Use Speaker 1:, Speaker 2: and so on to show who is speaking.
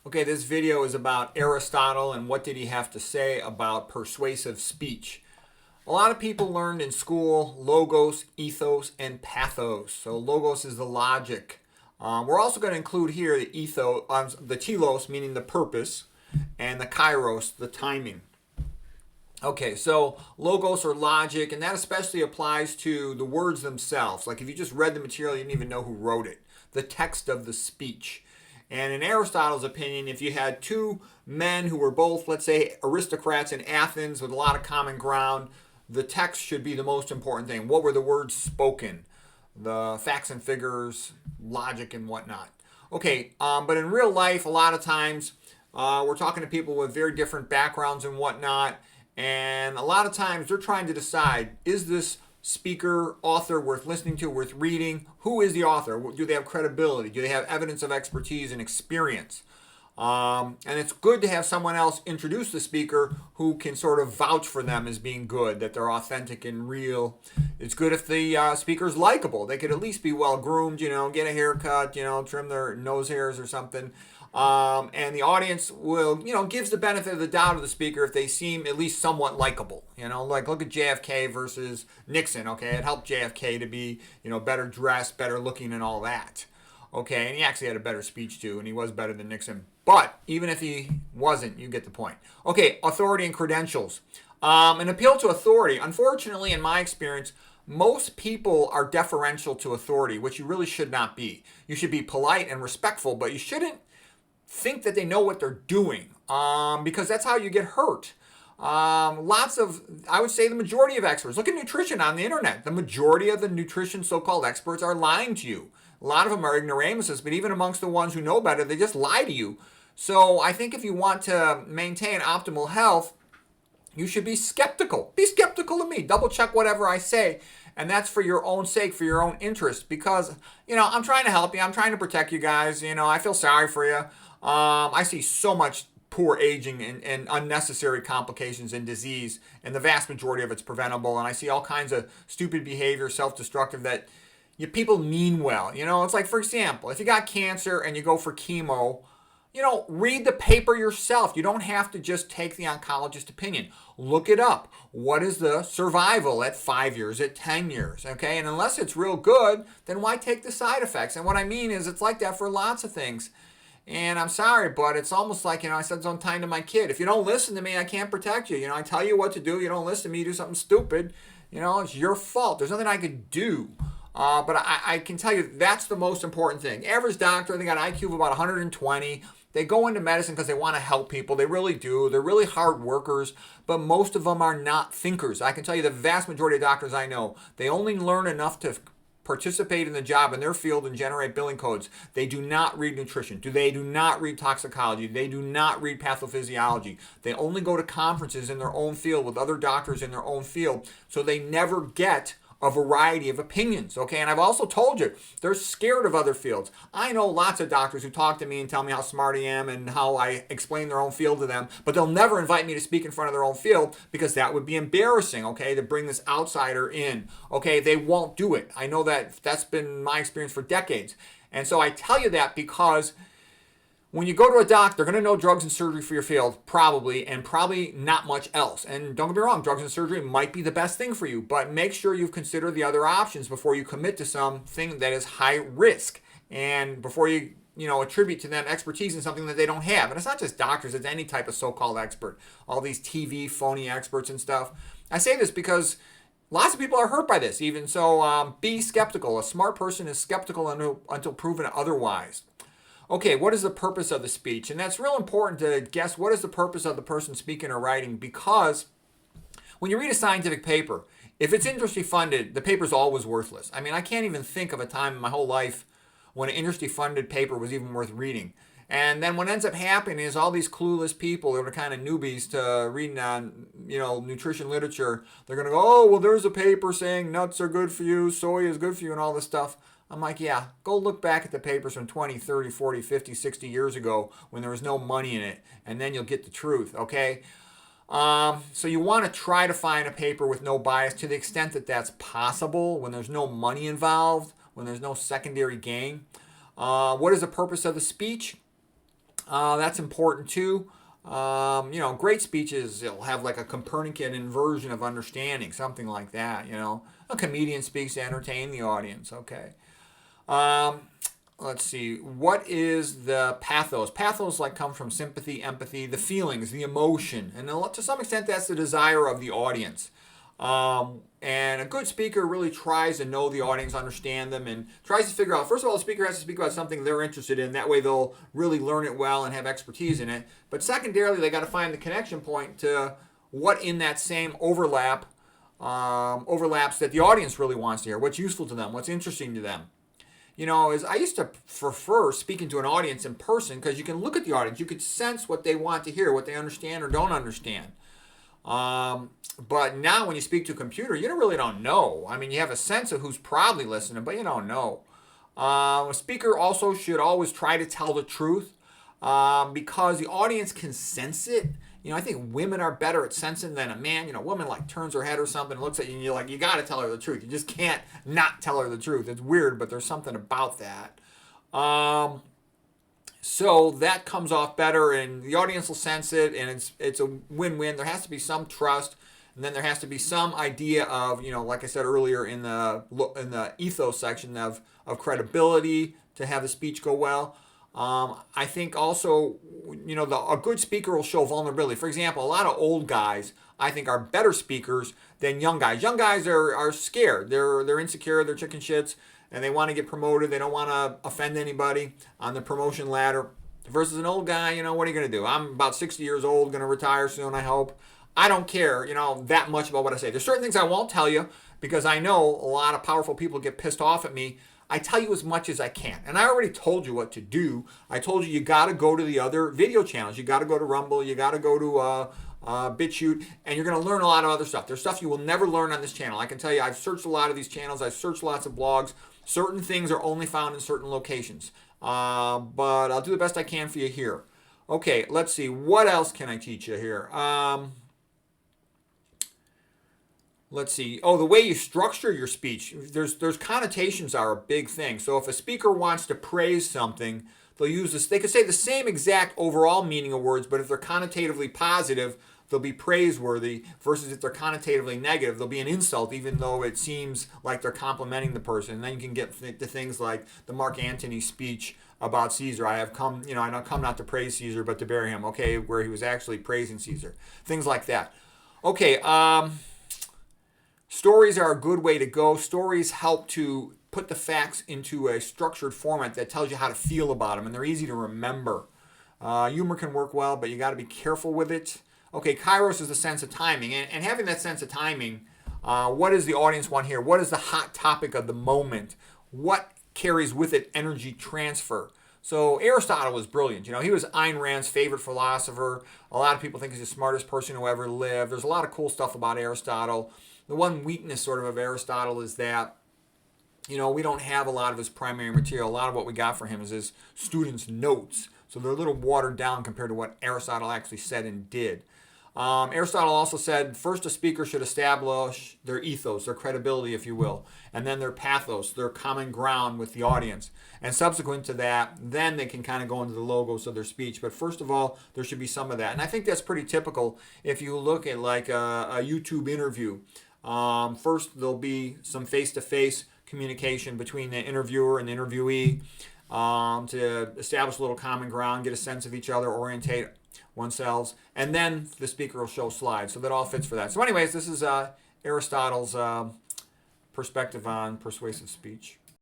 Speaker 1: Okay, this video is about Aristotle and what did he have to say about persuasive speech. A lot of people learned in school logos, ethos, and pathos. So logos is the logic. We're also going to include here the ethos, the telos, meaning the purpose, and the kairos, the timing. Okay, so logos or logic, and that especially applies to the words themselves. Like if you just read the material, you didn't even know who wrote it. The text of the speech. And in Aristotle's opinion, if you had two men who were both, let's say, aristocrats in Athens with a lot of common ground, the text should be the most important thing. What were the words spoken? The facts and figures, logic and whatnot. Okay, but in real life, a lot of times we're talking to people with very different backgrounds and whatnot. And a lot of times they're trying to decide, is this speaker, author worth listening to, worth reading? Who is the author? Do they have credibility? Do they have evidence of expertise and experience? And it's good to have someone else introduce the speaker who can sort of vouch for them as being good, that they're authentic and real. It's good if the speaker's likable. They could at least be well groomed, get a haircut, trim their nose hairs or something. And the audience will, gives the benefit of the doubt of the speaker if they seem at least somewhat likable. Like look at JFK versus Nixon, okay? It helped JFK to be, better dressed, better looking and all that. Okay, and he actually had a better speech too, and he was better than Nixon. But even if he wasn't, you get the point. Okay, authority and credentials. An appeal to authority. Unfortunately, in my experience, most people are deferential to authority, which you really should not be. You should be polite and respectful, but you shouldn't think that they know what they're doing, because that's how you get hurt. I would say the majority of experts, look at nutrition on the internet. The majority of the nutrition so-called experts are lying to you. A lot of them are ignoramuses, but even amongst the ones who know better, they just lie to you. So I think if you want to maintain optimal health, you should be skeptical. Be skeptical of me. Double check whatever I say. And that's for your own sake, for your own interest, because, I'm trying to help you. I'm trying to protect you guys. I feel sorry for you. I see so much poor aging and unnecessary complications and disease, and the vast majority of it's preventable. And I see all kinds of stupid behavior, self-destructive, that people mean well. It's like, for example, if you got cancer and you go for chemo, read the paper yourself. You don't have to just take the oncologist opinion. Look it up. What is the survival at 5 years, at 10 years? Okay, and unless it's real good, then why take the side effects? And what I mean is it's like that for lots of things. And I'm sorry, but it's almost like, I said one time to my kid, if you don't listen to me, I can't protect you. I tell you what to do. You don't listen to me, you do something stupid. It's your fault. There's nothing I could do. But I can tell you that's the most important thing. Average doctor, they got an IQ of about 120. They go into medicine because they want to help people. They really do. They're really hard workers, but most of them are not thinkers. I can tell you the vast majority of doctors I know, they only learn enough to participate in the job in their field and generate billing codes. They do not read nutrition. They do not read toxicology. They do not read pathophysiology. They only go to conferences in their own field with other doctors in their own field, so they never get a variety of opinions, okay? And I've also told you, they're scared of other fields. I know lots of doctors who talk to me and tell me how smart I am and how I explain their own field to them, but they'll never invite me to speak in front of their own field because that would be embarrassing, okay, to bring this outsider in, okay? They won't do it. I know that's been my experience for decades. And so I tell you that because when you go to a doc, they're going to know drugs and surgery for your field, probably, and probably not much else. And don't get me wrong, drugs and surgery might be the best thing for you, but make sure you've considered the other options before you commit to something that is high risk, and before you attribute to them expertise in something that they don't have. And it's not just doctors, it's any type of so-called expert. All these TV phony experts and stuff. I say this because lots of people are hurt by this, even so. Be skeptical. A smart person is skeptical until proven otherwise. Okay, what is the purpose of the speech? And that's real important to guess what is the purpose of the person speaking or writing, because when you read a scientific paper, if it's industry funded, the paper's always worthless. I mean, I can't even think of a time in my whole life when an industry funded paper was even worth reading. And then what ends up happening is all these clueless people that are kind of newbies to reading on, nutrition literature, they're going to go, oh, well, there's a paper saying nuts are good for you, soy is good for you, and all this stuff. I'm like, yeah, go look back at the papers from 20, 30, 40, 50, 60 years ago when there was no money in it, and then you'll get the truth, okay? So you want to try to find a paper with no bias to the extent that that's possible, when there's no money involved, when there's no secondary gain. What is the purpose of the speech? That's important too. Great speeches, it'll have like a Copernican inversion of understanding, something like that. A comedian speaks to entertain the audience. Okay. Um, let's see. What is the pathos? Pathos like come from sympathy, empathy, the feelings, the emotion, and to some extent that's the desire of the audience. And a good speaker really tries to know the audience, understand them, and tries to figure out, first of all, the speaker has to speak about something they're interested in. That way they'll really learn it well and have expertise in it. But secondarily, they got to find the connection point to what in that same overlaps that the audience really wants to hear, what's useful to them, what's interesting to them. Is I used to prefer speaking to an audience in person because you can look at the audience, you could sense what they want to hear, what they understand or don't understand. But now when you speak to a computer, you really don't know. I mean, you have a sense of who's probably listening, but you don't know. A speaker also should always try to tell the truth because the audience can sense it. I think women are better at sensing than a man. A woman like turns her head or something, looks at you, and you're like, you got to tell her the truth. You just can't not tell her the truth. It's weird, but there's something about that. So that comes off better, and the audience will sense it, and it's a win-win. There has to be some trust, and then there has to be some idea of, like I said earlier in the ethos section of credibility to have the speech go well. I think also, a good speaker will show vulnerability. For example, a lot of old guys, I think, are better speakers than young guys. Young guys are scared. They're insecure. They're chicken shits, and they want to get promoted. They don't want to offend anybody on the promotion ladder. Versus an old guy, what are you going to do? I'm about 60 years old, going to retire soon, I hope. I don't care, that much about what I say. There's certain things I won't tell you because I know a lot of powerful people get pissed off at me. I tell you as much as I can. And I already told you what to do. I told you got to go to the other video channels. You got to go to Rumble. You got to go to BitChute. And you're going to learn a lot of other stuff. There's stuff you will never learn on this channel. I can tell you I've searched a lot of these channels. I've searched lots of blogs. Certain things are only found in certain locations. But I'll do the best I can for you here. Okay, let's see. What else can I teach you here? Let's see. Oh, the way you structure your speech. There's connotations are a big thing. So if a speaker wants to praise something, they'll use this. They could say the same exact overall meaning of words, but if they're connotatively positive, they'll be praiseworthy. Versus if they're connotatively negative, they'll be an insult, even though it seems like they're complimenting the person. And then you can get to things like the Mark Antony speech about Caesar. I come not to praise Caesar, but to bury him. Okay, where he was actually praising Caesar. Things like that. Okay. Stories are a good way to go. Stories help to put the facts into a structured format that tells you how to feel about them, and they're easy to remember. Humor can work well, but you got to be careful with it. Okay, Kairos is the sense of timing, and having that sense of timing, what does the audience want here? What is the hot topic of the moment? What carries with it energy transfer? So Aristotle was brilliant. He was Ayn Rand's favorite philosopher. A lot of people think he's the smartest person who ever lived. There's a lot of cool stuff about Aristotle. The one weakness sort of Aristotle is that, we don't have a lot of his primary material. A lot of what we got from him is his students' notes. So they're a little watered down compared to what Aristotle actually said and did. Aristotle also said, first a speaker should establish their ethos, their credibility, if you will, and then their pathos, their common ground with the audience. And subsequent to that, then they can kind of go into the logos of their speech. But first of all, there should be some of that. And I think that's pretty typical if you look at like a YouTube interview. First, there'll be some face-to-face communication between the interviewer and the interviewee to establish a little common ground, get a sense of each other, orientate oneself, and then the speaker will show slides. So that all fits for that. So anyways, this is Aristotle's perspective on persuasive speech.